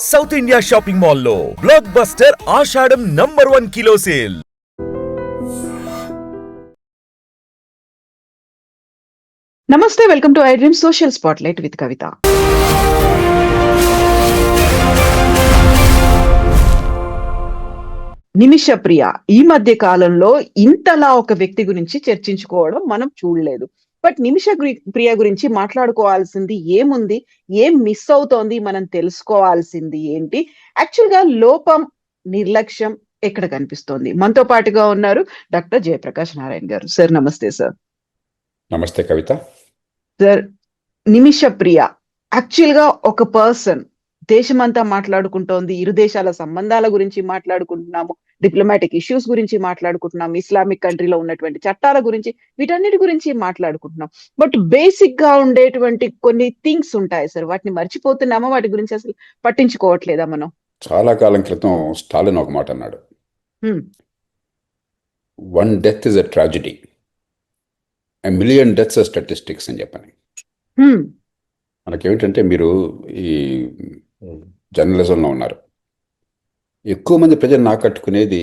South India shopping మాల్లో blockbuster Ashadham number 1 kilo sale. నమస్తే, welcome to I dream social spotlight with Kavitha. Nimisha Priya ఈ మధ్య కాలంలో ఇంతలా ఒక వ్యక్తి గురించి చర్చించుకోవడం మనం చూడలేదు. బట్ నిమిష ప్రియ గురించి మాట్లాడుకోవాల్సింది ఏముంది, ఏం మిస్ అవుతోంది, మనం తెలుసుకోవాల్సింది ఏంటి, యాక్చువల్ గా లోపం, నిర్లక్ష్యం ఎక్కడ కనిపిస్తోంది? మనతో పాటుగా ఉన్నారు డాక్టర్ జయప్రకాష్ నారాయణ గారు. సార్ నమస్తే. సార్ నమస్తే కవిత. సార్, నిమిష ప్రియ యాక్చువల్ గా ఒక పర్సన్, దేశమంతా మాట్లాడుకుంటోంది, ఇరు దేశాల సంబంధాల గురించి మాట్లాడుకుంటున్నాము, డిప్లొమాటిక్ ఇష్యూస్ గురించి మాట్లాడుకుంటున్నాం, ఇస్లామిక్ కంట్రీలో ఉన్నటువంటి చట్టాల గురించి, వీటన్నిటి గురించి మాట్లాడుకుంటున్నాం. బట్ బేసిక్ గా ఉండేటువంటి కొన్ని థింగ్స్ ఉంటాయి సార్, వాటిని మర్చిపోతున్నామా? వాటి గురించి అసలు పట్టించుకోవట్లేదా మనం? చాలా కాలం క్రితం స్టాలిన్ ఒక మాట అన్నాడు, 1 death is a tragedy, a million deaths are statistics అని చెప్పని. మనకేమిటంటే, మీరు ఈ జర్నలిజంలో ఉన్నారు, ఎక్కువ మంది ప్రజలు ఆకట్టుకునేది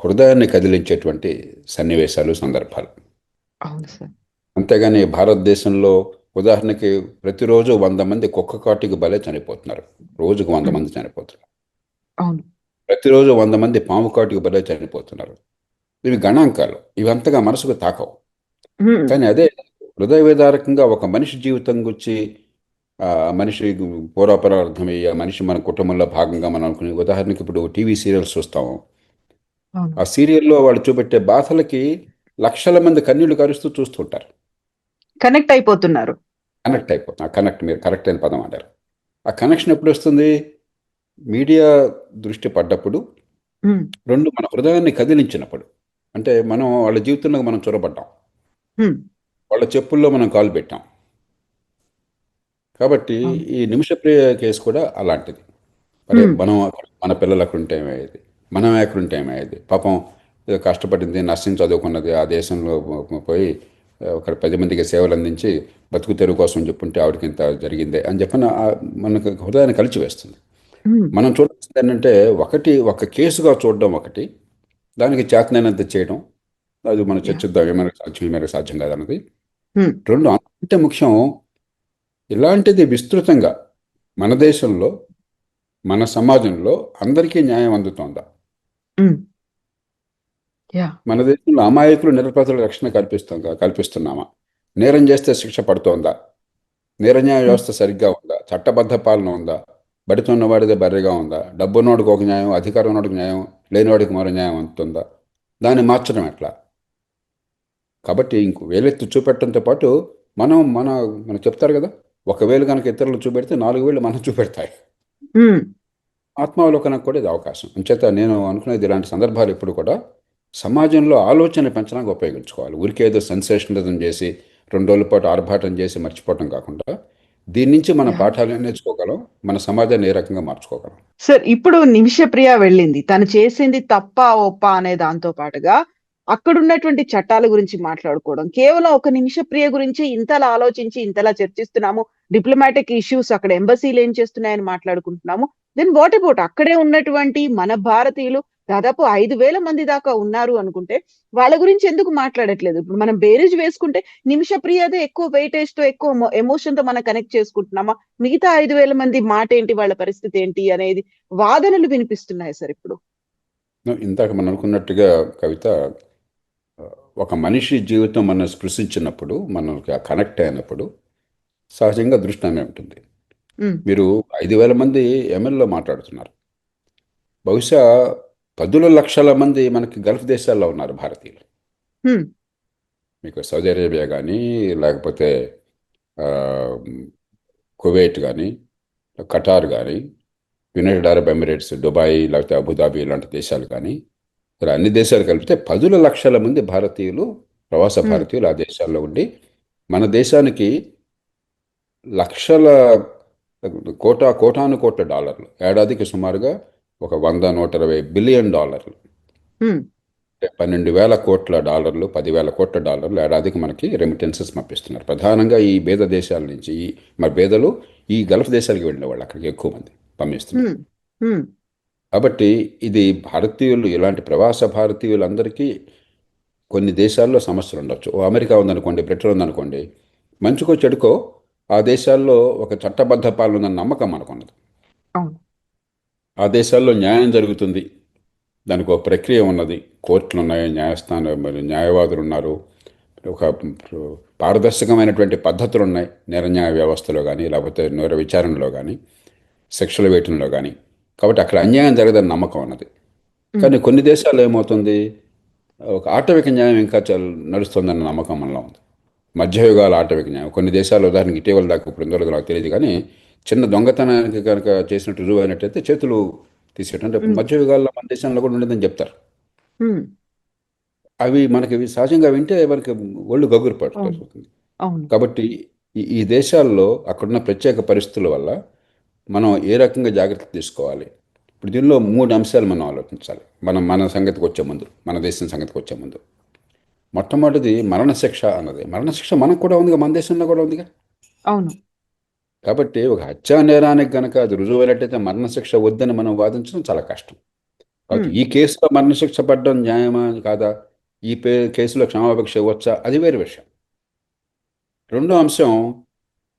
హృదయాన్ని కదిలించేటువంటి సన్నివేశాలు, సందర్భాలు. అవును సార్. అంతేగాని భారతదేశంలో ఉదాహరణకి ప్రతిరోజు 100 మంది కుక్క కాటుకి బలే చనిపోతున్నారు. రోజుకు 100 మంది చనిపోతున్నారు. అవును. ప్రతిరోజు 100 మంది పాము కాటుకి బలే చనిపోతున్నారు. ఇవి గణాంకాలు, ఇవి అంతగా మనసుకు తాకవు. కానీ అదే హృదయ విదారకంగా ఒక మనిషి జీవితం గురించి, మనిషి పూర్వపరార్థమయ్యే మనిషి మన కుటుంబంలో భాగంగా మనం అనుకునే, ఉదాహరణకి ఇప్పుడు టీవీ సీరియల్స్ చూస్తాము. ఆ సీరియల్లో వాళ్ళు చూపెట్టే బాధలకి లక్షల మంది కన్నీళ్లు కరుస్తూ చూస్తుంటారు, కనెక్ట్ అయిపోతున్నారు. మీరు కరెక్ట్ అయిన పదం అంటారు. ఆ కనెక్షన్ ఎప్పుడు వస్తుంది? మీడియా దృష్టి పడ్డప్పుడు, 2 మన హృదయాన్ని కదిలించినప్పుడు. అంటే మనం వాళ్ళ జీవితంలో మనం చొరబడ్డాం, వాళ్ళ చెప్పుల్లో మనం కాలు పెట్టాం. కాబట్టి ఈ నిమిషప్రియ కేసు కూడా అలాంటిది. మరి మనం మన పిల్లలు అక్కడుంటే ఏమయ్యేది, మనం ఎక్కడుంటే ఏమయ్యేది? పాపం ఏదో కష్టపడింది, నర్సింగ్ చదువుకున్నది, ఆ దేశంలో పోయి ఒక 10 మందికి సేవలు అందించి బతుకు తెరువు కోసం చెప్పుంటే ఆవిడకి ఇంత జరిగిందే అని చెప్పిన మనకు హృదయాన్ని కలిచివేస్తుంది. మనం చూడాల్సింది ఏంటంటే, ఒక కేసుగా చూడడం ఒకటి, దానికి చేతనైనంత చేయడం, అది మనం చర్చిద్దాం ఏమైనా సాధ్యం కాదన్నది. 2 అంతే ముఖ్యం, ఇలాంటిది విస్తృతంగా మన దేశంలో, మన సమాజంలో అందరికీ న్యాయం అందుతోందా? మన దేశంలో అమాయకులు, నిరపరాధుల రక్షణ కల్పిస్తున్నామా? నేరం చేస్తే శిక్ష పడుతోందా? నేరన్యాయ వ్యవస్థ సరిగ్గా ఉందా? చట్టబద్ధ పాలన ఉందా? బడితున్న వాడిదే బర్రెగా ఉందా? డబ్బున్నోడికి ఒక న్యాయం, అధికారం ఉన్నోడికి న్యాయం, లేనివాడికి మరో న్యాయం అందుతుందా? దాన్ని మార్చడం ఎట్లా? కాబట్టి వేలెత్తి చూపెట్టడంతో పాటు మనం చెప్తారు కదా, 1 వేలు కనుక ఇతరులు చూపెడితే 4 వేలు మనం చూపెడతాయి. ఆత్మావలోకనకు కూడా ఇది అవకాశం. అంచేత నేను అనుకునేది, ఇలాంటి సందర్భాలు ఎప్పుడు కూడా సమాజంలో ఆలోచన పెంచడానికి ఉపయోగించుకోవాలి. ఊరికేదో సెన్సేషనలిజం చేసి 2 రోజుల పాటు ఆర్భాటం చేసి మర్చిపోవటం కాకుండా, దీని నుంచి మన పాఠాలు నేర్చుకోగలం, మన సమాజాన్ని ఏ రకంగా మార్చుకోగలం. సార్, ఇప్పుడు నిమిష ప్రియ వెళ్ళింది, తను చేసింది తప్ప ఒప్ప అనే దాంతో పాటుగా అక్కడ ఉన్నటువంటి చట్టాల గురించి మాట్లాడుకోవడం, కేవలం ఒక నిమిష ప్రియ గురించి ఇంతలా ఆలోచించి ఇంతలా చర్చిస్తున్నాము, డిప్లొమాటిక్ ఇష్యూస్, అక్కడ ఎంబసీలు ఏం చేస్తున్నాయని మాట్లాడుకుంటున్నాము. దెన్ వాట్ అబౌట్ అక్కడే ఉన్నటువంటి మన భారతీయులు దాదాపు 5,000 మంది దాకా ఉన్నారు అనుకుంటే, వాళ్ళ గురించి ఎందుకు మాట్లాడట్లేదు? ఇప్పుడు మనం బేరేజ్ వేసుకుంటే నిమిష ప్రియదే ఎక్కువ వెయిటేజ్ తో, ఎక్కువ ఎమోషన్ తో మనం కనెక్ట్ చేసుకుంటున్నామా? మిగతా 5,000 మంది మాట ఏంటి, వాళ్ళ పరిస్థితి ఏంటి అనేది వాదనలు వినిపిస్తున్నాయి సార్ ఇప్పుడు. ఇందాక మనం అనుకున్నట్టుగా కవిత, ఒక మనిషి జీవితం మనం స్పృశించినప్పుడు, మనకి కనెక్ట్ అయినప్పుడు సహజంగా దృష్టి ఉంటుంది. మీరు 5,000 మంది ఎమ్మెల్యేలో మాట్లాడుతున్నారు, బహుశా 10 లక్షల మంది మనకి గల్ఫ్ దేశాల్లో ఉన్నారు భారతీయులు. మీకు సౌదీ అరేబియా కానీ, లేకపోతే కువైట్ కానీ, ఖటార్ కానీ, యునైటెడ్ అరబ్ ఎమిరేట్స్, దుబాయ్, లేకపోతే అబుదాబి ఇలాంటి దేశాలు కానీ, ఇలా అన్ని దేశాలు కలిపితే 10 లక్షల మంది భారతీయులు, ప్రవాస భారతీయులు ఆ దేశాల్లో ఉండి, మన దేశానికి లక్షల కోటాను కోట్ల డాలర్లు, ఏడాదికి సుమారుగా ఒక 100-120 బిలియన్ డాలర్లు, 12,000 కోట్ల డాలర్లు, 10,000 కోట్ల డాలర్లు ఏడాదికి మనకి రెమిటెన్సెస్ పంపిస్తున్నారు. ప్రధానంగా ఈ పేద దేశాల నుంచి, మరి పేదలు ఈ గల్ఫ్ దేశాలకు వెళ్ళిన వాళ్ళు, అక్కడికి ఎక్కువ మంది పంపిస్తున్నారు. హ్మ్. కాబట్టి ఇది భారతీయులు, ఇలాంటి ప్రవాస భారతీయులందరికీ కొన్ని దేశాల్లో సమస్యలు ఉండొచ్చు. ఓ అమెరికా ఉందనుకోండి, బ్రిటన్ ఉందనుకోండి, మంచికో చెడుకో ఆ దేశాల్లో ఒక చట్టబద్ధ పాలన ఉందన్న నమ్మకం మనకున్నది. అవును. ఆ దేశాల్లో న్యాయం జరుగుతుంది, దానికి ఒక ప్రక్రియ ఉన్నది, కోర్టులు ఉన్నాయి, న్యాయస్థానం మరి న్యాయవాదులు ఉన్నారు, ఒక పారదర్శకమైనటువంటి పద్ధతులు ఉన్నాయి నేర న్యాయ వ్యవస్థలో కానీ, లేకపోతే నేర విచారణలో కానీ, శిక్షల వేయటంలో కానీ. కాబట్టి అక్కడ అన్యాయం జరగదని నమ్మకం ఉన్నది. హ్మ్. కానీ కొన్ని దేశాల్లో ఏమవుతుంది, ఒక ఆటవిక న్యాయం ఇంకా నడుస్తుందన్న నమ్మకం మనలో ఉంది. మధ్యయుగాల ఆటవిక న్యాయం కొన్ని దేశాల్లో, ఉదాహరణకి ఇటీవల దాకా, ఇప్పుడు ఉందో లేదో నాకు తెలియదు కానీ, చిన్న దొంగతనానికి కనుక చేసినట్టు రుజువు అయినట్టయితే చేతులు తీసేయటం, అంటే హ్మ్. మధ్యయుగాల్లో మన దేశంలో కూడా ఉండేదని చెప్తారు. హ్మ్. అవి మనకి సహజంగా వింటే మనకి ఒళ్ళు గగురు అవును. పడుతుంది. అవును. కాబట్టి ఈ దేశాల్లో అక్కడున్న ప్రత్యేక పరిస్థితుల వల్ల మనం ఏ రకంగా జాగ్రత్తలు తీసుకోవాలి. ఇప్పుడు దీనిలో మూడు అంశాలు మనం ఆలోచించాలి. మన సంగతికి వచ్చే ముందు, మన దేశం సంగతికి వచ్చే ముందు, మొట్టమొదటిది మరణశిక్ష అన్నది. మరణశిక్ష మనకు కూడా ఉందిగా, మన దేశంలో కూడా ఉందిగా. అవును. కాబట్టి ఒక హత్యా నేరానికి గనక అది రుజువైనట్టయితే మరణశిక్ష వద్దని మనం వాదించడం చాలా కష్టం. కాబట్టి హ్మ్. ఈ కేసులో మరణశిక్ష పడడం న్యాయమా కాదా, ఈ కేసులో క్షమాభిక్ష ఇవ్వచ్చా, అది వేరే విషయం. రెండో అంశం,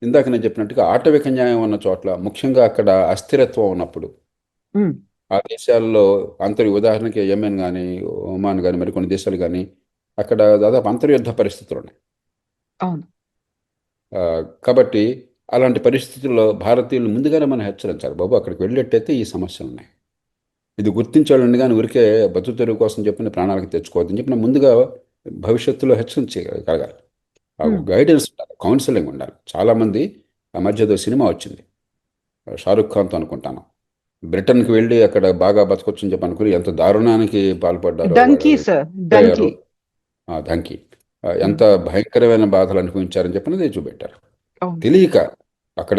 ఇందాక నేను చెప్పినట్టుగా ఆటవిక న్యాయం ఉన్న చోట్ల, ముఖ్యంగా అక్కడ అస్థిరత్వం ఉన్నప్పుడు, హ్మ్. ఆ దేశాల్లో ఉదాహరణకి యెమెన్ కానీ, ఒమాన్ కానీ, మరి కొన్ని దేశాలు కానీ, అక్కడ దాదాపు అంతర్యుద్ధ పరిస్థితులు ఉన్నాయి. అవును. ఆ, కాబట్టి అలాంటి పరిస్థితుల్లో భారతీయులు ముందుగానే మనం హెచ్చరించాలి, బాబు అక్కడికి వెళ్ళేట్టయితే ఈ సమస్యలు ఉన్నాయి, ఇది గుర్తించాలండి, కానీ ఊరికే బతుకు తెరువు కోసం చెప్పిన ప్రాణాలకు తెచ్చుకోవద్దని చెప్పిన ముందుగా భవిష్యత్తులో హెచ్చరించగలగాలి. ఆ హ్మ్. గైడెన్స్ ఉండాలి, కౌన్సిలింగ్ ఉండాలి. చాలామంది, ఆ మధ్య ఏదో సినిమా వచ్చింది షారుఖ్ ఖాన్తో అనుకుంటాను, బ్రిటన్కి వెళ్ళి అక్కడ బాగా బతకొచ్చని చెప్పి అనుకుని ఎంత దారుణానికి పాల్పడ్డారో డంకీ వాడు, సార్. అయ్యారు. డంకీ. ధంకి హ్మ్. ఎంత భయంకరమైన బాధలు అనుభవించారని చెప్పినది చూపెట్టారు. అవును. తెలియక అక్కడ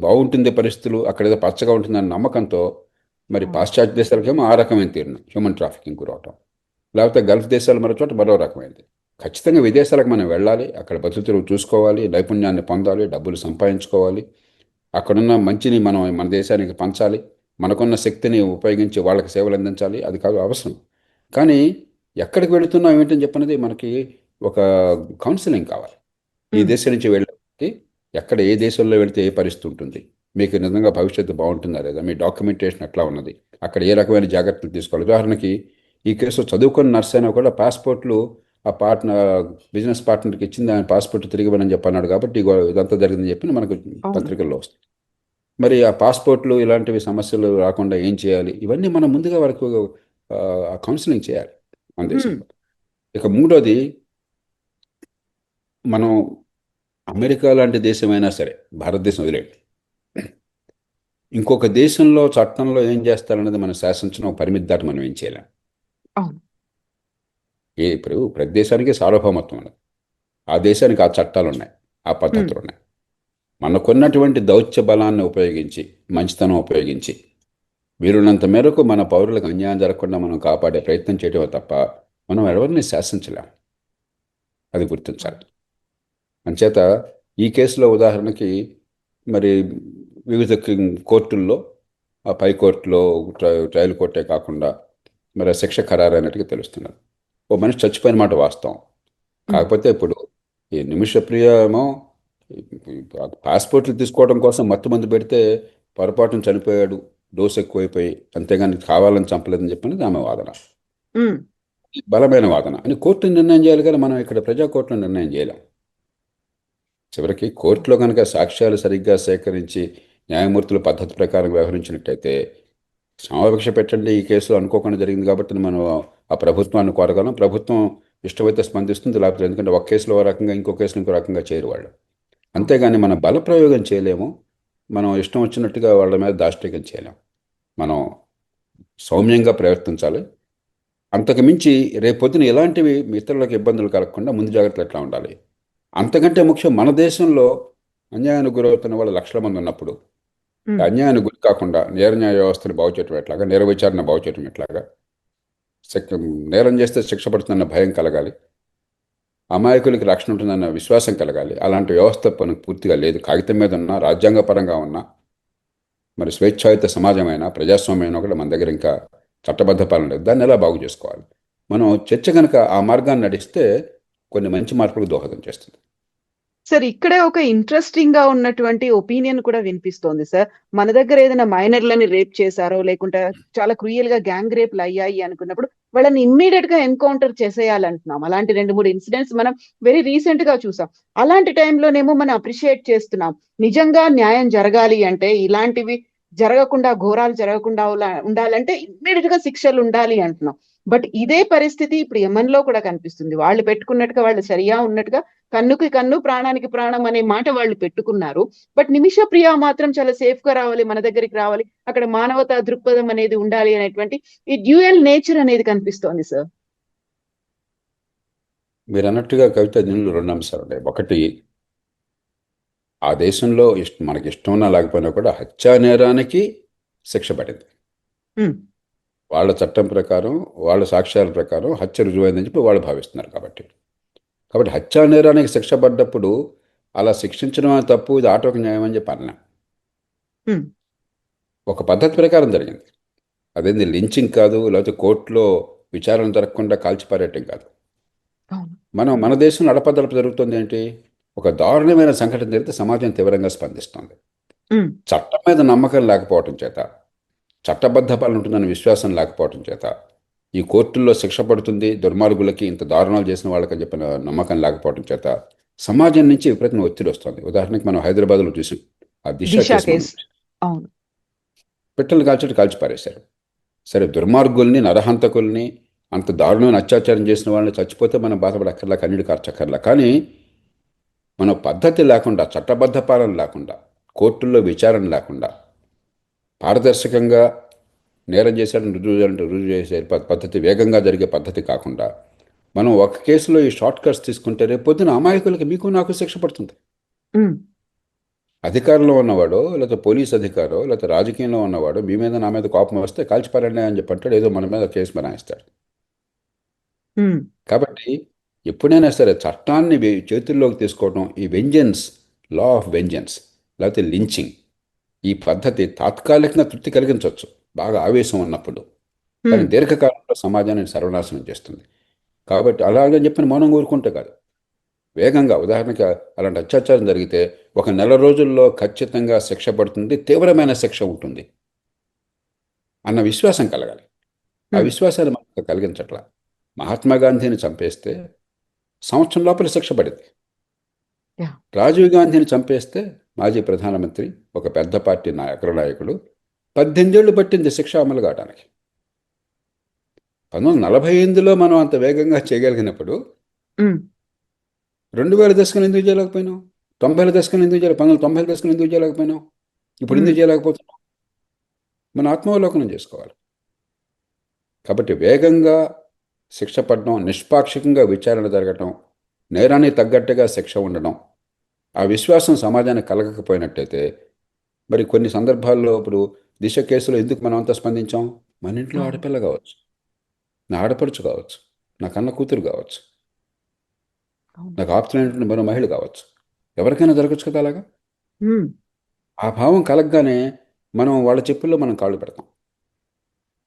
బాగుంటుంది పరిస్థితులు, అక్కడ ఏదో పచ్చగా ఉంటుందన్న నమ్మకంతో, మరి అవును. పాశ్చాత్య దేశాలకేమో ఆ రకమైన తీరును హ్యూమన్ ట్రాఫికింగ్ గురవటం, లేకపోతే గల్ఫ్ దేశాలు మరో చోట మరో రకమైనది. ఖచ్చితంగా విదేశాలకు మనం వెళ్ళాలి, అక్కడ బతుకుతెరువు చూసుకోవాలి, నైపుణ్యాన్ని పొందాలి, డబ్బులు సంపాదించుకోవాలి, అక్కడున్న మంచిని మనం మన దేశానికి పంచాలి, మనకున్న శక్తిని ఉపయోగించి వాళ్ళకి సేవలు అందించాలి, అది కాదు అవసరం. కానీ ఎక్కడికి వెళుతున్నాం ఏంటని చెప్పినది మనకి ఒక కౌన్సిలింగ్ కావాలి. ఈ హ్మ్. దేశం నుంచి వెళ్ళడానికి ఎక్కడ ఏ దేశంలో వెళితే ఏ పరిస్థితి ఉంటుంది, మీకు నిజంగా భవిష్యత్తు బాగుంటుందా లేదా, మీ డాక్యుమెంటేషన్ ఎట్లా ఉన్నది, అక్కడ ఏ రకమైన జాగ్రత్తలు తీసుకోవాలి. ఉదాహరణకి ఈ కేసులో చదువుకున్న నర్స్ అయినా కూడా పాస్పోర్ట్లు ఆ పార్ట్నర్, బిజినెస్ పార్ట్నర్కి ఇచ్చింది, ఆయన పాస్పోర్ట్ తిరిగి ఇవ్వనని చెప్పి అన్నాడు, కాబట్టి ఇదంతా జరిగిందని చెప్పి మనకు అవును. పత్రికల్లో వస్తుంది. మరి ఆ పాస్పోర్ట్లు ఇలాంటివి సమస్యలు రాకుండా ఏం చేయాలి, ఇవన్నీ మనం ముందుగా వరకు కౌన్సిలింగ్ చేయాలి మన హ్మ్. దేశంలో. ఇక మూడోది, మనం అమెరికా లాంటి దేశమైనా సరే, భారతదేశం వదిలేండి, ఇంకొక దేశంలో చట్టంలో ఏం చేస్తారనేది మనం శాసించడం, ఒక పరిమితి దాటి మనం ఏం చేయలేం. అవును. ఇప్పుడు ప్రతి దేశానికి సార్వభౌమత్వం ఉన్నది, ఆ దేశానికి ఆ చట్టాలు ఉన్నాయి, ఆ హ్మ్. పద్ధతులు ఉన్నాయి. మనకున్నటువంటి దౌత్య బలాన్ని ఉపయోగించి, మంచితనం ఉపయోగించి, వీరున్నంత మేరకు మన పౌరులకు అన్యాయం జరగకుండా మనం కాపాడే ప్రయత్నం చేయడమే తప్ప మనం ఎవరిని శాసించలేం, అది గుర్తించాలి. అంచేత ఈ కేసులో ఉదాహరణకి, మరి వివిధ కోర్టుల్లో, ఆ పై కోర్టులో ట్రయల్ కోర్టే కాకుండా మరి ఆ శిక్ష ఖరారు అయినట్టుగా తెలుస్తున్నది. ఓ మనిషి చచ్చిపోయిన మాట వాస్తవం. హ్మ్. కాకపోతే ఇప్పుడు ఈ నిమిషప్రియ ఏమో పాస్పోర్ట్లు తీసుకోవడం కోసం మత్తుమందు పెడితే పొరపాటున చనిపోయాడు, డోసు ఎక్కువైపోయి, అంతేగాని కావాలని చంపలేదని చెప్పినది ఆమె వాదన. హ్మ్. బలమైన వాదన అని కోర్టు నిర్ణయం చేయాలి, కానీ మనం ఇక్కడ ప్రజాకోర్టులో నిర్ణయం చేయలేం. చివరికి కోర్టులో కనుక సాక్ష్యాలు సరిగ్గా సేకరించి న్యాయమూర్తుల పద్ధతి ప్రకారం వ్యవహరించినట్టయితే, క్షమాభిక్ష పెట్టండి ఈ కేసులో అనుకోకుండా జరిగింది కాబట్టి మనం ఆ ప్రభుత్వాన్ని కోరగలం, ప్రభుత్వం ఇష్టమైతే స్పందిస్తుంది, లేకపోతే, ఎందుకంటే ఒక కేసులో ఒక రకంగా, ఇంకో కేసులో ఇంకో రకంగా చేయరు వాళ్ళు. అవును. అంతేగాని మనం బలప్రయోగం చేయలేము, మనం ఇష్టం వచ్చినట్టుగా వాళ్ళ మీద దాష్టీకం చేయలేము. మనం సౌమ్యంగా ప్రవర్తించాలి. అంతకు మించి రేపొద్దున ఇలాంటివి ఇతరులకు ఇబ్బందులు కలగకుండా ముందు జాగ్రత్తలు ఎట్లా ఉండాలి. అంతకంటే ముఖ్యం, మన దేశంలో అన్యాయానికి గురవుతున్న వాళ్ళు లక్షల మంది ఉన్నప్పుడు, హ్మ్. అన్యాయానికి గురి కాకుండా నేర న్యాయ వ్యవస్థను బాగు చేయడం ఎట్లాగా, నేర విచారణ బాగు చేయడం ఎట్లాగా, నేరం చేస్తే శిక్ష పడుతుందన్న భయం కలగాలి, అమాయకులకి రక్షణ ఉంటుందన్న విశ్వాసం కలగాలి. అలాంటి వ్యవస్థ మనకు పూర్తిగా లేదు. కాగితం మీద ఉన్నా, రాజ్యాంగపరంగా ఉన్నా, మరి స్వేచ్ఛాయుత సమాజమైనా ప్రజాస్వామ్యం కూడా మన దగ్గర ఇంకా చట్టబద్ధ పాలన లేదు. దాన్ని ఎలా బాగు చేసుకోవాలి? మనం చర్చ కనుక ఆ మార్గాన్ని నడిస్తే కొన్ని మంచి మార్పులకు దోహదం చేస్తుంది. సార్ ఇక్కడే ఒక ఇంట్రెస్టింగ్ గా ఉన్నటువంటి ఒపీనియన్ కూడా వినిపిస్తోంది సార్. మన దగ్గర ఏదైనా మైనర్లని రేప్ చేశారో లేకుంటే చాలా క్రూయల్ గా గ్యాంగ్ రేప్లు అయ్యాయి అనుకున్నప్పుడు వాళ్ళని ఇమ్మీడియట్ గా ఎన్కౌంటర్ చేసేయాలంటున్నాం. అలాంటి 2, 3 ఇన్సిడెంట్స్ మనం వెరీ రీసెంట్ గా చూసాం. అలాంటి టైంలోనేమో మనం అప్రిషియేట్ చేస్తున్నాం. నిజంగా న్యాయం జరగాలి అంటే ఇలాంటివి జరగకుండా, ఘోరాలు జరగకుండా ఉండాలంటే ఇమ్మీడియట్ గా శిక్షలు ఉండాలి అంటున్నాం. బట్ ఇదే పరిస్థితి ఇప్పుడు యెమెన్ లో కూడా కనిపిస్తుంది. వాళ్ళు పెట్టుకున్నట్టుగా వాళ్ళు షరియా ఉన్నట్టుగా కన్నుకి కన్ను, ప్రాణానికి ప్రాణం అనే మాట వాళ్ళు పెట్టుకున్నారు. బట్ నిమిష ప్రియ మాత్రం చాలా సేఫ్ గా రావాలి, మన దగ్గరికి రావాలి, అక్కడ మానవతా దృక్పథం అనేది ఉండాలి అనేటువంటి ఈ డ్యూయల్ నేచర్ అనేది కనిపిస్తోంది సార్. మీరు అన్నట్టుగా కవిత, దీనిలో 2 అంశాలు ఉన్నాయి. ఒకటి, ఆ దేశంలో మనకి ఇష్టం ఉన్నా లేకపోయినా కూడా హత్యా నేరానికి శిక్ష పడింది. ఉమ్, వాళ్ళ చట్టం ప్రకారం, వాళ్ళ సాక్ష్యాల ప్రకారం హత్య రుజువైందని చెప్పి వాళ్ళు భావిస్తున్నారు. కాబట్టి హత్యా నేరానికి శిక్ష పడ్డప్పుడు అలా శిక్షించడం అనేది తప్పు, ఇది ఆటోకి న్యాయం అని చెప్పి అన్నా. ఉమ్, ఒక పద్ధతి ప్రకారం జరిగింది. అదేంది లించింగ్ కాదు, లేకపోతే కోర్టులో విచారణ జరగకుండా కాల్చిపారేయటం కాదు. అవును. మన దేశంలో అడపదడప జరుగుతుంది ఏంటి? ఒక దారుణమైన సంఘటన జరిగితే సమాజం తీవ్రంగా స్పందిస్తుంది. ఉమ్, చట్టం మీద నమ్మకం లేకపోవటం చేత, చట్టబద్ధ పాలన ఉంటుందన్న విశ్వాసం లేకపోవటం చేత, ఈ కోర్టుల్లో శిక్ష పడుతుంది దుర్మార్గులకి, ఇంత దారుణాలు చేసిన వాళ్ళకని చెప్పిన నమ్మకం లేకపోవటం చేత సమాజం నుంచి విపరీతమైన ఒత్తిడి వస్తుంది. ఉదాహరణకి మనం హైదరాబాద్లో చూసాం, ఆ దిశ దిశ కేసు. కేసు. అవును. పిట్టలు కాల్చి పారేశారు. సరే, దుర్మార్గుల్ని, నరహంతకుల్ని, అంత దారుణమైన అత్యాచారం చేసిన వాళ్ళని చచ్చిపోతే మనం బాధపడక్కర్లా, కన్నీడు కార్చక్కర్లా. కానీ మన పద్ధతి లేకుండా, చట్టబద్ధ పాలన లేకుండా, కోర్టుల్లో విచారణ లేకుండా, పారదర్శకంగా నేరం చేశాడని రుజువు చేసే పద్ధతి, వేగంగా జరిగే పద్ధతి కాకుండా మనం ఒక కేసులో ఈ షార్ట్ కట్స్ తీసుకుంటే రేపు పొద్దున అమాయకులకి, మీకు నాకు శిక్ష పడుతుంది. ఉమ్, అధికారంలో ఉన్నవాడో, లేకపోతే పోలీస్ అధికారో, లేకపోతే రాజకీయంలో ఉన్నవాడు మీ మీద నా మీద కోపం వస్తే కాల్చిపారండి అని చెప్పంటాడు, ఏదో మన మీద కేసు బనాయిస్తాడు. ఉమ్, కాబట్టి ఎప్పుడైనా సరే చట్టాన్ని చేతుల్లోకి తీసుకోవడం, ఈ వెంజన్స్, లా ఆఫ్ వెంజన్స్ లేకపోతే లించింగ్, ఈ పద్ధతి తాత్కాలికంగా తృప్తి కలిగించవచ్చు బాగా ఆవేశం ఉన్నప్పుడు, కానీ ఉమ్, దీర్ఘకాలంలో సమాజాన్ని సర్వనాశనం చేస్తుంది. కాబట్టి అలాగని చెప్పిన మౌనం కోరుకుంటే కాదు, వేగంగా, ఉదాహరణకి అలాంటి అత్యాచారం జరిగితే 1 నెల రోజుల్లో ఖచ్చితంగా శిక్ష పడుతుంది, తీవ్రమైన శిక్ష ఉంటుంది అన్న విశ్వాసం కలగాలి. ఆ విశ్వాసాన్ని మనకు కలిగించట్లా. మహాత్మా గాంధీని చంపేస్తే సంవత్సరం లోపల శిక్ష పడింది. Yeah. రాజీవ్ గాంధీని చంపేస్తే, మాజీ ప్రధానమంత్రి, ఒక పెద్ద పార్టీ అగ్రనాయకుడు, 18 ఏళ్ళు పట్టింది శిక్ష అమలు కావడానికి. 1948లో మనం అంత వేగంగా చేయగలిగినప్పుడు ఉమ్, 2000 దశకం ఎందుకు చేయలేకపోయినాం? 90ల దశకం ఎందుకు చేయలేదు? 1990ల దశకం ఎందుకు చేయలేకపోయినాం? ఇప్పుడు ఎందుకు చేయలేకపోతున్నాం? మన ఆత్మావలోకనం చేసుకోవాలి. కాబట్టి వేగంగా శిక్ష పడడం, నిష్పాక్షికంగా విచారణ జరగటం, నేరానికి తగ్గట్టుగా శిక్ష ఉండడం, ఆ విశ్వాసం సమాజానికి కలగకపోయినట్టయితే, మరి కొన్ని సందర్భాల్లో ఇప్పుడు దిశ కేసులో ఎందుకు మనం అంతా స్పందించాం? మన ఇంట్లో ఆడపిల్ల కావచ్చు, నా ఆడపడుచు కావచ్చు, నా కన్న కూతురు కావచ్చు, నాకు ఆప్తులైనటువంటి మరో మహిళ కావచ్చు, ఎవరికైనా జరగచ్చు కదా అలాగా. ఉమ్, ఆ భావం కలగగానే మనం వాళ్ళ చెప్పుల్లో మనం కాళ్ళు పెడతాం,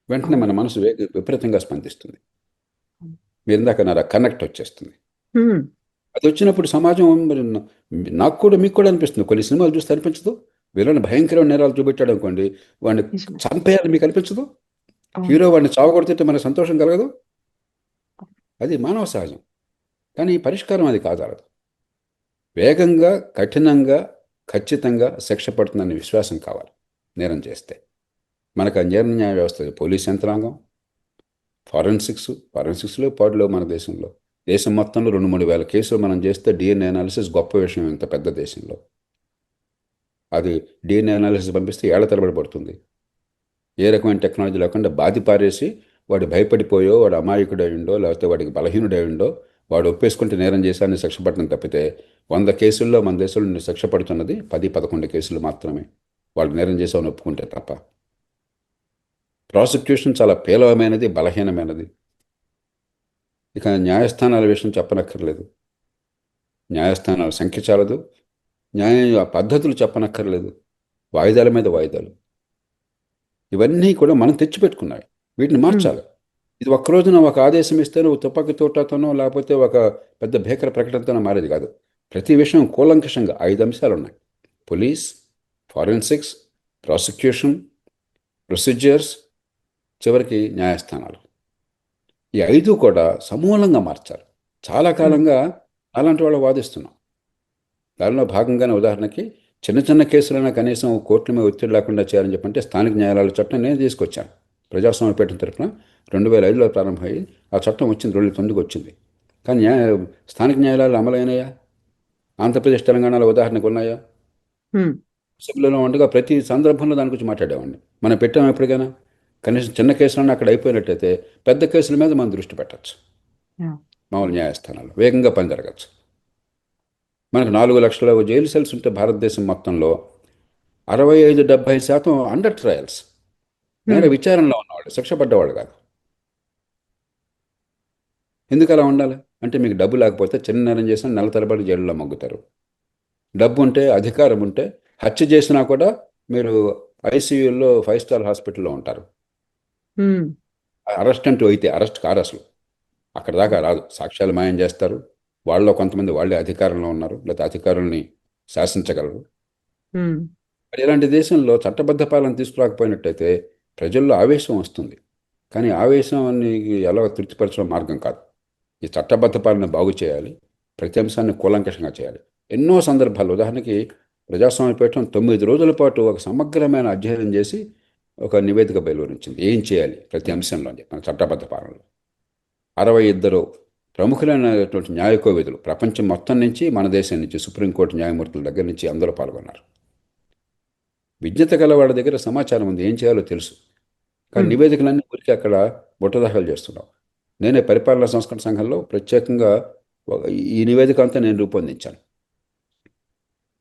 వెంటనే మన మనసు విపరీతంగా స్పందిస్తుంది. మీరు ఇందాక కనెక్ట్ వచ్చేస్తుంది. ఉమ్, అది వచ్చినప్పుడు సమాజం, మరి నాకు కూడా, మీకు కూడా అనిపిస్తుంది. కొన్ని సినిమాలు చూస్తే అనిపించదు, వీళ్ళని భయంకరమైన నేరాలు చూపెట్టాడు అనుకోండి, వాడిని నిజమే. చంపేయాలని మీకు అనిపించదు. అవును. హీరో వాడిని చావగొడితే మనకు సంతోషం కలగదు. అది మానవ సహజం. కానీ పరిష్కారం అది కాదాలదు. వేగంగా, కఠినంగా, ఖచ్చితంగా శిక్ష పడుతుందనే విశ్వాసం కావాలి నేరం చేస్తే. మనకు ఆ న్యాయ వ్యవస్థ, పోలీస్ యంత్రాంగం, ఫారెన్సిక్స్లో పాటులో మన దేశం మొత్తంలో 2-3 వేల కేసులు మనం చేస్తే డిఎన్ఏ అనాలిసిస్ గొప్ప విషయం. ఇంత పెద్ద దేశంలో అది డిఎన్ఏ అనాలిసిస్ పంపిస్తే ఏళ్ల తరబడి పడుతుంది. ఏ రకమైన టెక్నాలజీ లేకుండా బాధి పారేసి, వాడు భయపడిపోయో, వాడు అమాయకుడు అయ్యిండో, లేకపోతే వాడికి బలహీనుడు అయ్యిండో, వాడు ఒప్పేసుకుంటే నేరం చేశాన్ని శిక్ష పడటం తప్పితే 100 కేసుల్లో మన దేశంలో శిక్ష పడుతున్నది 10-11 కేసులు మాత్రమే, వాళ్ళు నేరం చేసామని ఒప్పుకుంటే తప్ప. ప్రాసిక్యూషన్ చాలా పేలవమైనది, బలహీనమైనది. ఇక న్యాయస్థానాల విషయం చెప్పనక్కర్లేదు. న్యాయస్థానాల సంఖ్య చాలదు, న్యాయ పద్ధతులు చెప్పనక్కర్లేదు. వాయిదాల మీద వాయిదాలు. ఇవన్నీ కూడా మనం తెచ్చిపెట్టుకున్నాయి. వీటిని మార్చాలి. ఇది ఒక్క రోజున ఒక ఆదేశం ఇస్తే నువ్వు తుపాకీ తోటతోనో లేకపోతే ఒక పెద్ద భీకర ప్రకటనతోనో మారేది కాదు. ప్రతి విషయం కూలంకషంగా 5 అంశాలు ఉన్నాయి. పోలీస్, ఫారెన్సిక్స్, ప్రాసిక్యూషన్, ప్రొసీజర్స్, చివరికి న్యాయస్థానాలు. ఈ 5 కూడా సమూలంగా మార్చాలి. చాలా కాలంగా అలాంటి వాళ్ళు వాదిస్తున్నాం. దానిలో భాగంగానే ఉదాహరణకి చిన్న చిన్న కేసులైనా కనీసం కోర్టుల మీద ఒత్తిడి లేకుండా చేయాలని చెప్పంటే స్థానిక న్యాయాలయాల చట్టం నేను తీసుకొచ్చాను. ప్రజాస్వామ్య పీఠం తరఫున 2005లో ప్రారంభమయ్యి ఆ చట్టం వచ్చింది, 2009కి వచ్చింది. కానీ స్థానిక న్యాయాలయాలు అమలైనాయా? ఆంధ్రప్రదేశ్, తెలంగాణలో ఉదాహరణకు ఉన్నాయా? సభ్యులలో ఉండగా ప్రతి సందర్భంలో దాని గురించి మాట్లాడేవాడిని. మనం పెట్టాం ఎప్పటికైనా? కనీసం చిన్న కేసులన్నా అక్కడ అయిపోయినట్టయితే పెద్ద కేసుల మీద మనం దృష్టి పెట్టచ్చు. మామూలు న్యాయస్థానాలు వేగంగా పని జరగచ్చు. మనకు 4 లక్షల జైలు సెల్స్ ఉంటే భారతదేశం మొత్తంలో 65-70% అండర్ ట్రయల్స్, నేర విచారణలో ఉన్నవాళ్ళు, శిక్ష పడ్డవాళ్ళు కాదు. ఎందుకు అలా ఉండాలి? అంటే మీకు డబ్బు లేకపోతే చిన్న నేరం చేసినా నెల తరబడి జైలులో మగ్గుతారు. డబ్బు ఉంటే, అధికారం ఉంటే హత్య చేసినా కూడా మీరు ఐసీయూలో 5 స్టార్ హాస్పిటల్లో ఉంటారు. అరెస్ట్ అంటూ అయితే అరెస్ట్ కారు అసలు అక్కడ దాకా రాదు. సాక్ష్యాలు మాయం చేస్తారు. వాళ్ళలో కొంతమంది వాళ్ళే అధికారంలో ఉన్నారు, లేకపోతే అధికారుల్ని శాసించగలరు. మరి ఇలాంటి దేశంలో చట్టబద్ధ పాలన తీసుకురాకపోయినట్టయితే ప్రజల్లో ఆవేశం వస్తుంది. కానీ ఆవేశాన్ని ఎలా తృప్తిపరచడం మార్గం కాదు. ఈ చట్టబద్ధ పాలన బాగు చేయాలి, ప్రతి అంశాన్ని కూలంకషంగా చేయాలి. ఎన్నో సందర్భాలు, ఉదాహరణకి ప్రజాస్వామ్య పీఠం 9 రోజుల పాటు ఒక సమగ్రమైన అధ్యయనం చేసి ఒక నివేదిక బయలువరించింది. ఏం చేయాలి ప్రతి అంశంలో అని చెప్పి మన చట్టబద్ధ పాలనలో. 62 ప్రముఖులైనటువంటి న్యాయకోవిదులు ప్రపంచం మొత్తం నుంచి, మన దేశం నుంచి, సుప్రీంకోర్టు న్యాయమూర్తుల దగ్గర నుంచి అందరూ పాల్గొన్నారు. విజ్ఞత గల వాళ్ళ దగ్గర సమాచారం ఉంది, ఏం చేయాలో తెలుసు. కానీ నివేదికలన్నీ ఊరికి అక్కడ బుట్టదాఖలు చేస్తున్నాం. నేనే పరిపాలనా సంస్కరణ సంఘంలో ప్రత్యేకంగా ఈ నివేదిక అంతా నేను రూపొందించాను.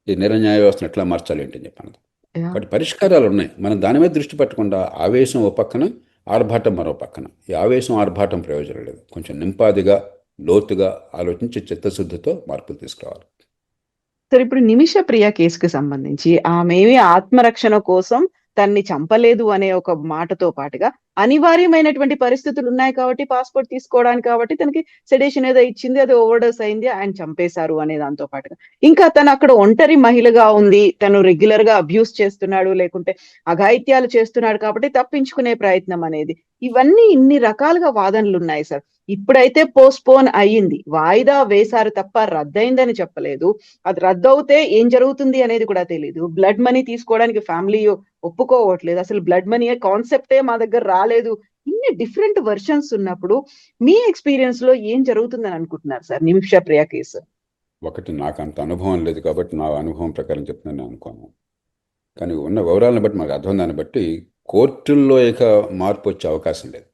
ఈ న్యాయ వ్యవస్థను ఎట్లా మార్చాలి ఏంటని చెప్పాను. కాబట్టి పరిష్కారాలు ఉన్నాయి. మనం దాని మీద దృష్టి పెట్టకుండా ఆవేశం ఓ పక్కన, ఆర్భాటం మరో పక్కన. ఈ ఆవేశం ఆర్భాటం ప్రయోజనం లేదు. కొంచెం నింపాదిగా, లోతుగా ఆలోచించి చిత్తశుద్ధితో మార్పులు తీసుకురావాలి. సరే, ఇప్పుడు నిమిష ప్రియ కేసుకి సంబంధించి ఆమె ఆత్మరక్షణ కోసం తన్ని చంపలేదు అనే ఒక మాటతో పాటుగా అనివార్యమైనటువంటి పరిస్థితులు ఉన్నాయి కాబట్టి పాస్పోర్ట్ తీసుకోవడానికి, కాబట్టి తనకి సెడేషన్ ఏదో ఇచ్చింది, అది ఓవర్డోస్ అయింది, ఆయన చంపేశారు అనే దాంతో పాటుగా ఇంకా తను అక్కడ ఒంటరి మహిళగా ఉంది, తను రెగ్యులర్ గా అబ్యూస్ చేస్తున్నాడు, లేకుంటే అఘాయిత్యాలు చేస్తున్నాడు కాబట్టి తప్పించుకునే ప్రయత్నం అనేది, ఇవన్నీ ఇన్ని రకాలుగా వాదనలు ఉన్నాయి సార్. ఇప్పుడైతే పోస్ట్పోన్ అయ్యింది, వాయిదా వేశారు తప్ప రద్దయిందని చెప్పలేదు. అది రద్దవుతే ఏం జరుగుతుంది అనేది కూడా తెలియదు. బ్లడ్ మనీ తీసుకోవడానికి ఫ్యామిలీ ఒప్పుకోవట్లేదు. అసలు బ్లడ్ మనీ కాన్సెప్టే మా దగ్గర రాలేదు. ఇన్ని డిఫరెంట్ వర్షన్స్ ఉన్నప్పుడు మీ ఎక్స్పీరియన్స్ లో ఏం జరుగుతుందని అనుకుంటున్నారు సార్ నిమిష ప్రియ కేసు? ఒకటి, నాకు అంత అనుభవం లేదు కాబట్టి నా అనుభవం ప్రకారం చెప్తున్నాను అనుకోను. కానీ ఉన్న వివరాలను బట్టి మనకు అర్థం, దాన్ని బట్టి కోర్టుల్లో ఇక మార్పు వచ్చే అవకాశం లేదు.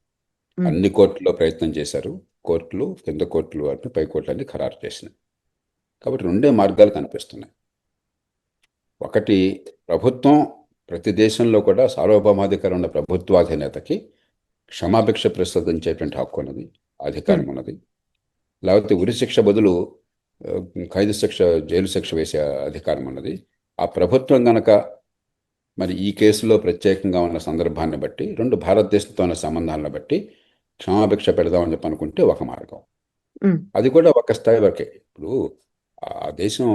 అన్ని కోర్టుల్లో ప్రయత్నం చేశారు. కోర్టులు, కింద కోర్టులు అంటే పై కోర్టులు అన్ని ఖరారు చేసినాయి. కాబట్టి 2 మార్గాలు కనిపిస్తున్నాయి. ఒకటి, ప్రభుత్వం ప్రతి దేశంలో కూడా సార్వభౌమాధికారం ఉన్న ప్రభుత్వాధినేతకి క్షమాభిక్ష ప్రసాదించేటువంటి హక్కు ఉన్నది, అధికారం ఉన్నది. లేకపోతే ఉరిశిక్ష బదులు ఖైదు శిక్ష, జైలు శిక్ష వేసే అధికారం ఉన్నది. ఆ ప్రభుత్వం గనక మరి ఈ కేసులో ప్రత్యేకంగా ఉన్న సందర్భాన్ని బట్టి, 2 భారతదేశంతో ఉన్న సంబంధాలను బట్టి క్షమాభిక్ష పెడదామని చెప్పి అనుకుంటే ఒక మార్గం. అది కూడా ఒక స్థాయి వరకే. ఇప్పుడు ఆ దేశం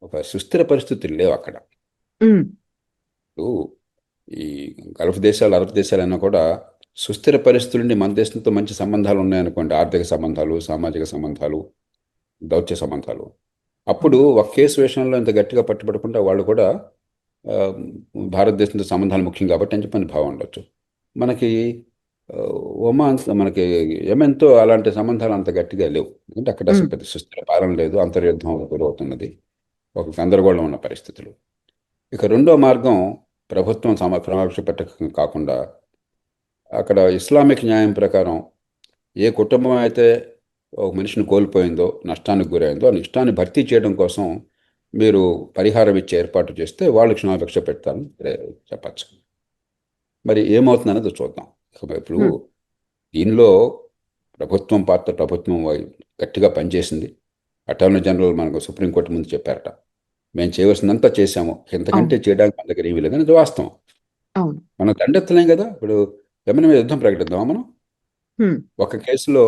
ఒక సుస్థిర పరిస్థితులు లేవు అక్కడ. ఇప్పుడు ఈ గల్ఫ్ దేశాలు, అరబ్ దేశాలైనా కూడా సుస్థిర పరిస్థితుల నుండి మన దేశంతో మంచి సంబంధాలు ఉన్నాయనుకోండి, ఆర్థిక సంబంధాలు, సామాజిక సంబంధాలు, దౌత్య సంబంధాలు. అప్పుడు ఒక కేసు విషయంలో ఇంత గట్టిగా పట్టుబడకుండా వాళ్ళు కూడా భారతదేశంతో సంబంధాలు ముఖ్యం కాబట్టి అని చెప్పని భావం ఉండొచ్చు. మనకి ఒమాన్, మనకి యెమెన్తో అలాంటి సంబంధాలు అంత గట్టిగా లేవు. ఎందుకంటే అక్కడ అసలు పెద్ద సుస్థిర పాలన లేదు, అంతర్యుద్ధం గురవుతున్నది, ఒక గందరగోళం ఉన్న పరిస్థితులు. ఇక రెండో మార్గం, ప్రభుత్వం క్షమాభిక్ష పెట్టక కాకుండా అక్కడ ఇస్లామిక్ న్యాయం ప్రకారం ఏ కుటుంబం అయితే ఒక మనిషిని కోల్పోయిందో, నష్టానికి గురైందో, ఆ నష్టాన్ని భర్తీ చేయడం కోసం మీరు పరిహారం ఇచ్చే ఏర్పాటు చేస్తే వాళ్ళు క్షమాభిక్ష పెడతారని చెప్పచ్చు. మరి ఏమవుతుందనేది చూద్దాం. ఇప్పుడు దీనిలో ప్రభుత్వం పాత్ర, ప్రభుత్వం గట్టిగా పనిచేసింది. అటార్నీ జనరల్ మనకు సుప్రీంకోర్టు ముందు చెప్పారట, మేము చేయవలసిందంతా చేశాము, ఎంతకంటే చేయడానికి మన దగ్గర ఏమీ లేదని. అది వాస్తవం. అవును. మనం దండెత్తలేం కదా. ఇప్పుడు యమన్ మీద యుద్ధం ప్రకటిద్దామా మనం? హ్మ్. ఒక కేసులో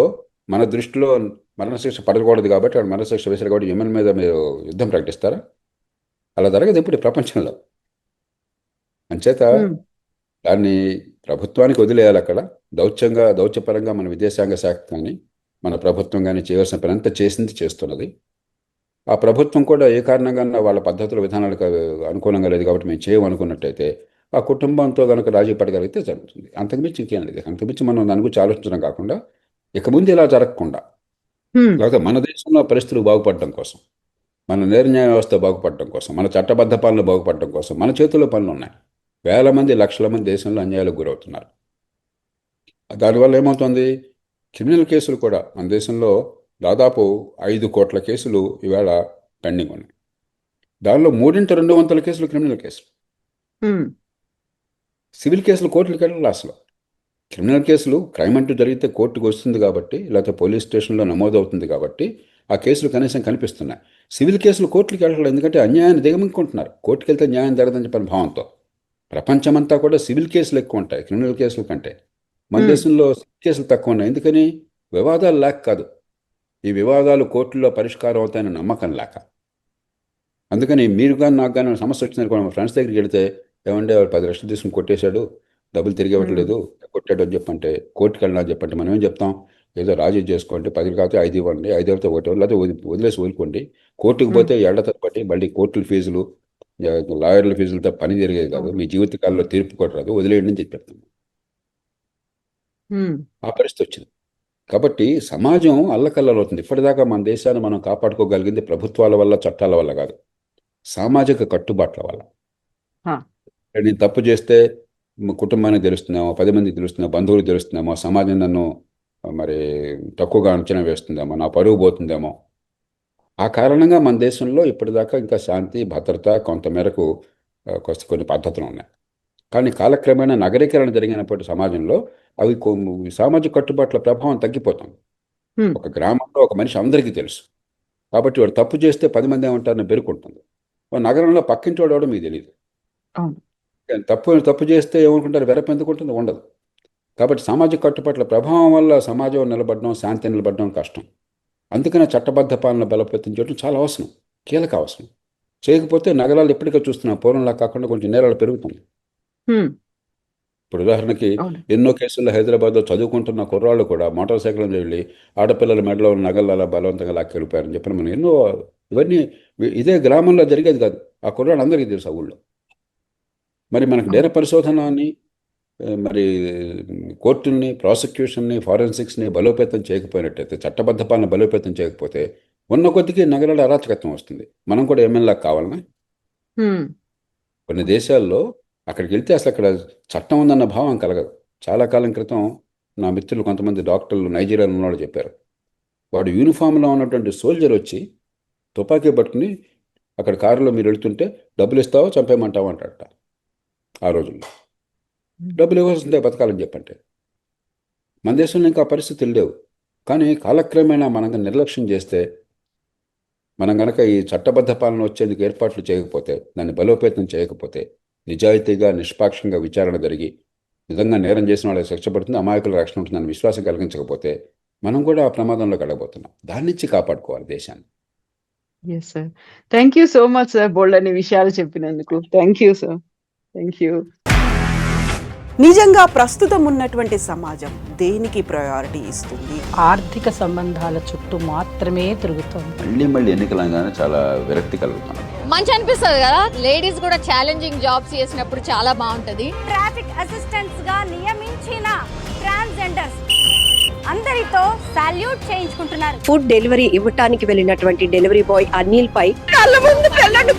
మన దృష్టిలో మరణశిక్ష పడకూడదు కాబట్టి వాడు మరణశిక్ష వేశారు కాబట్టి యమన్ మీద మీరు యుద్ధం ప్రకటిస్తారా? అలా జరగదు ఇప్పుడు ఈ ప్రపంచంలో. అంచేత హ్మ్. దాన్ని ప్రభుత్వానికి వదిలేయాలి అక్కడ. దౌత్యపరంగా మన విదేశాంగ శాఖ కానీ మన ప్రభుత్వం కానీ చేయవలసిన పని అంతా చేస్తున్నది. ఆ ప్రభుత్వం కూడా ఏ కారణంగా వాళ్ళ పద్ధతుల విధానాలకు అనుకూలంగా లేదు కాబట్టి మేము చేయమనుకున్నట్టయితే ఆ కుటుంబంతో కనుక రాజీ పడగలిగితే జరుగుతుంది. అంతకుమించి ఇంకేం లేదు. అంతకుమించి మనం దాని గురించి ఆలోచించడం కాకుండా ఇక ముందు ఇలా జరగకుండా, హ్మ్. లేకపోతే మన దేశంలో పరిస్థితులు బాగుపడడం కోసం, మన నిర్ణయ వ్యవస్థ బాగుపడడం కోసం, మన చట్టబద్ధ పాలన బాగుపడడం కోసం మన చేతుల్లో పనులు ఉన్నాయి. వేల మంది లక్షల మంది దేశంలో అన్యాయాలకు గురవుతున్నారు. దానివల్ల ఏమవుతుంది? క్రిమినల్ కేసులు కూడా మన దేశంలో దాదాపు 5 కోట్ల కేసులు ఇవాళ పెండింగ్ ఉన్నాయి. దానిలో 3/2 కేసులు క్రిమినల్ కేసులు. హ్మ్. సివిల్ కేసులు కోర్టులకు వెళ్ళాలి అసలు. క్రిమినల్ కేసులు క్రైమ్ అంటూ జరిగితే కోర్టుకు వస్తుంది కాబట్టి, లేకపోతే పోలీస్ స్టేషన్లో నమోదవుతుంది కాబట్టి ఆ కేసులు కనీసం కనిపిస్తున్నాయి. సివిల్ కేసులు కోర్టులకు వెళ్ళాలి, ఎందుకంటే అన్యాయాన్ని దిగమింగుకుంటున్నారు. కోర్టుకు వెళ్తే న్యాయం జరగదని చెప్పిన భావంతో ప్రపంచమంతా కూడా సివిల్ కేసులు ఎక్కువ ఉంటాయి క్రిమినల్ కేసుల కంటే. మన హ్మ్. దేశంలో సివిల్ కేసులు తక్కువ ఉన్నాయి. ఎందుకని? వివాదాలు లేక కాదు, ఈ వివాదాలు కోర్టుల్లో పరిష్కారం అవుతాయని నమ్మకం లేక. అందుకని మీరు కానీ నాకు కానీ సమస్య వచ్చింది మా ఫ్రెండ్స్ దగ్గరికి వెళితే, ఏమంటే వాడు 10 లక్షలు తీసుకుని కొట్టేశాడు, డబ్బులు తిరిగి హ్మ్. ఇవ్వట్లేదు, కొట్టాడు అని చెప్పంటే, కోర్టుకి వెళ్ళినా చెప్పంటే మనం ఏం చెప్తాం? ఏదో రాజీ చేసుకోండి, 10 కాకపోతే 5 ఇవ్వండి, 5 అయితే ఒకటి, లేకపోతే వదిలేసి వదులుకోండి. కోర్టుకు హ్మ్. పోతే ఏళ్ల తరబడి మళ్ళీ కోర్టుల ఫీజులు, లాయర్ల ఫీజులతో పని జరిగేది కాదు, అవును. మీ జీవితకాలంలో తీర్పు కూడా రాదు, వదిలేయండి అని చెప్పేస్తాం. హ్మ్. ఆ పరిస్థితి వచ్చింది. కాబట్టి సమాజం అల్లకల్లరవుతుంది. ఇప్పటిదాకా మన దేశాన్ని మనం కాపాడుకోగలిగింది ప్రభుత్వాల వల్ల, చట్టాల వల్ల కాదు, సామాజిక కట్టుబాట్ల వల్ల. ఆ! నేను తప్పు చేస్తే కుటుంబానికి తెలుస్తుందేమో, 10 మందికి తెలుస్తుందేమో, బంధువులకు తెలుస్తుందేమో, సమాజం నన్ను మరి తక్కువగా అంచనా వేస్తుందేమో, నా పరువు పోతుందేమో. ఆ కారణంగా మన దేశంలో ఇప్పటిదాకా ఇంకా శాంతి భద్రత కొంతమేరకు కొన్ని పద్ధతులు ఉన్నాయి. కానీ కాలక్రమేణా నగరీకరణ జరిగినప్పటి సమాజంలో అవి సామాజిక కట్టుబాట్ల ప్రభావం తగ్గిపోతుంది. హ్మ్. ఒక గ్రామంలో ఒక మనిషి అందరికీ తెలుసు కాబట్టి వాడు తప్పు చేస్తే 10 మంది ఏమంటారని బెరుకుంటుంది. ఓ నగరంలో పక్కింటి వాడు ఎవడో మీకు తెలియదు. అవును. తప్పు చేస్తే ఏమనుకుంటారు? వెరపెందుకుంటుంది? ఉండదు. కాబట్టి సామాజిక కట్టుబాట్ల ప్రభావం వల్ల సమాజం నిలబడడం, శాంతి నిలబడడం కష్టం. అందుకనే చట్టబద్ధ పాలన బలోపేతం చేయడం చాలా అవసరం, కీలక అవసరం. చేయకపోతే నగరాలు ఎప్పటికీ చూస్తున్నాం, పూర్వంలా కాకుండా కొంచెం నేరాలు పెరుగుతుంది. హ్మ్. ఇప్పుడు ఉదాహరణకి అవును. ఎన్నో కేసుల్లో హైదరాబాద్లో చదువుకుంటున్న కుర్రాళ్ళు కూడా మోటార్ సైకిల్ మీద వెళ్ళి ఆడపిల్లల మెడలో ఉన్న నగలు అలా బలవంతంగా లాక్కెళ్ళిపోయారని చెప్పిన మనం ఎన్నో, ఇవన్నీ ఇదే గ్రామంలో జరిగేది కాదు. ఆ కుర్రాళ్ళు అందరికీ తెలుసు ఆ ఊళ్ళో. మరి మనకు నేర అవును. పరిశోధనని, మరి కోర్టుల్ని, ప్రాసిక్యూషన్ని, ఫారెన్సిక్స్ని బలోపేతం చేయకపోయినట్టయితే, చట్టబద్ధ పాలన బలోపేతం చేయకపోతే ఉన్న కొద్దికి నగరాల అరాచకత్వం వస్తుంది. మనం కూడా ఎమ్మెల్యే కావాలన్నా? హ్మ్. కొన్ని దేశాల్లో అక్కడికి వెళ్తే అసలు అక్కడ చట్టం ఉందన్న భావం కలగదు. చాలా కాలం క్రితం నా మిత్రులు కొంతమంది డాక్టర్లు నైజీరియాలో ఉన్నవాళ్ళు చెప్పారు. వాడు యూనిఫామ్లో ఉన్నటువంటి సోల్జర్ వచ్చి తుపాకీ పట్టుకుని అక్కడ కారులో మీరు వెళ్తుంటే డబ్బులు ఇస్తావో చంపేయమంటావో అంటాడట. ఆ రోజుల్లో హ్మ్. డబ్బులు ఇవ్వాల్సిందే బతకాలని చెప్పంటే. మన దేశంలో ఇంకా పరిస్థితులు లేవు. కానీ కాలక్రమేణా మనం నిర్లక్ష్యం చేస్తే, మనం గనక ఈ చట్టబద్ధ పాలన వచ్చేందుకు ఏర్పాట్లు చేయకపోతే, దాన్ని బలోపేతం చేయకపోతే, నిజాయితీగా నిష్పాక్షంగా విచారణ జరిగి నిజంగా నేరం చేసిన వాళ్ళకి శిక్ష పడుతుంది, అమాయకుల రక్షణ ఉంటుందని విశ్వాసం కలిగించకపోతే మనం కూడా ఆ ప్రమాదంలో గడబోతున్నాం. దాని నుంచి కాపాడుకోవాలి దేశాన్ని. Yes sir. Thank you so much sir. బోలెడన్ని విషయాలు చెప్పినందుకు. Thank you sir. Thank you. నిజంగా ప్రస్తుతం ఉన్నటువంటి సమాజం దేనికి ప్రయారిటీ ఇస్తుంది? ఆర్థిక సంబంధాల చుట్టూ మాత్రమే తిరుగుతోంది. మళ్ళీ ఎన్నికలంగానే చాలా విరక్తి కలుగుతాం. మంచి అనిపిస్తుంది కదా, లేడీస్ కూడా ఛాలెంజింగ్ జాబ్స్ చేసినప్పుడు చాలా బాగుంటది. ట్రాఫిక్ అసిస్టెంట్స్ గా నియమించిన ట్రాన్స్జెండర్స్ అందరితో సాల్యూట్ చేయించుకుంటున్నారు. ఫుడ్ డెలివరీ ఇవ్వటానికి వెళ్ళినటువంటి డెలివరీ బాయ్ అనిల్ పై కళ్ళ ముందు పెళ్ళండి